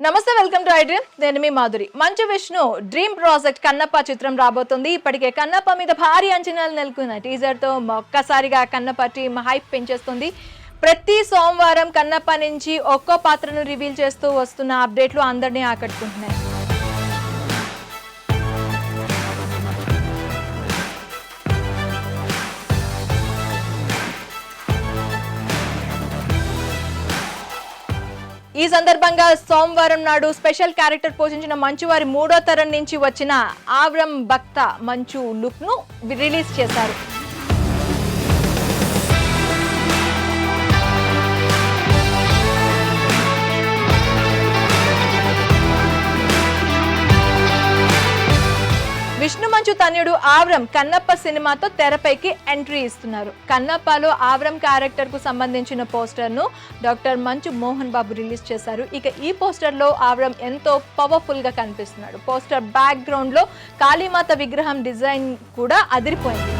నమస్తే, welcome to I dream. నేను మీ Madhuri. Manchu Vishnu dream project Kannappa చిత్రం రాబోతుంది. ఇప్పటికే కన్నప్ప మీద భారీ అంచనాలు నెలకొన్న టీజర్ తో ఒక్కసారిగా కన్నప్ప టీమ్ హైప్ పెంచేస్తుంది. ప్రతి సోమవారం కన్నప్ప నుంచి ఒక్కో పాత్రను రివీల్ చేస్తూ వస్తున్న అప్డేట్లు అందరినీ ఆకట్టుకుంటున్నాయి. ఈ సందర్భంగా సోమవారం నాడు స్పెషల్ క్యారెక్టర్ పోషించిన మంచు వారి 3వ తరం నుంచి వచ్చిన ఆవ్రం భక్త మంచు లుక్ ను రిలీజ్ చేశారు. విష్ణు మంచు తనయుడు ఆవ్రం కన్నప్ప సినిమాతో తెరపైకి ఎంట్రీ ఇస్తున్నారు. కన్నప్పలో ఆవ్రం క్యారెక్టర్ కు సంబంధించిన పోస్టర్ ను డాక్టర్ మంచు మోహన్ బాబు రిలీజ్ చేశారు. ఇక ఈ పోస్టర్ లో ఆవ్రం ఎంతో పవర్ఫుల్ గా కనిపిస్తున్నాడు. పోస్టర్ బ్యాక్ గ్రౌండ్ లో కాళీమాత విగ్రహం డిజైన్ కూడా అదిరిపోయింది.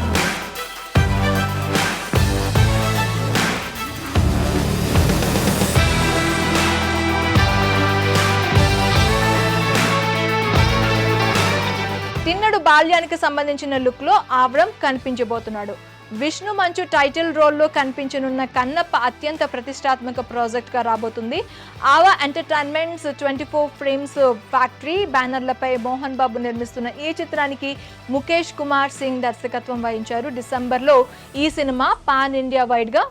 తిన్నడు బాల్యానికి సంబంధించిన లుక్ లో ఆవ్రం కనిపించబోతున్నాడు. విష్ణు మంచు టైటిల్ రోల్లో కనిపించనున్న కన్నప్ప అత్యంత ప్రతిష్టాత్మక ప్రాజెక్ట్ గా రాబోతుంది. ఆవా entertainments 24 frames factory బ్యానర్లపై Mohan Babu నిర్మిస్తున్న ఈ చిత్రానికి ముఖేష్ కుమార్ సింగ్ దర్శకత్వం వహించారు. డిసెంబర్లో ఈ సినిమా పాన్ ఇండియా వైడ్ గా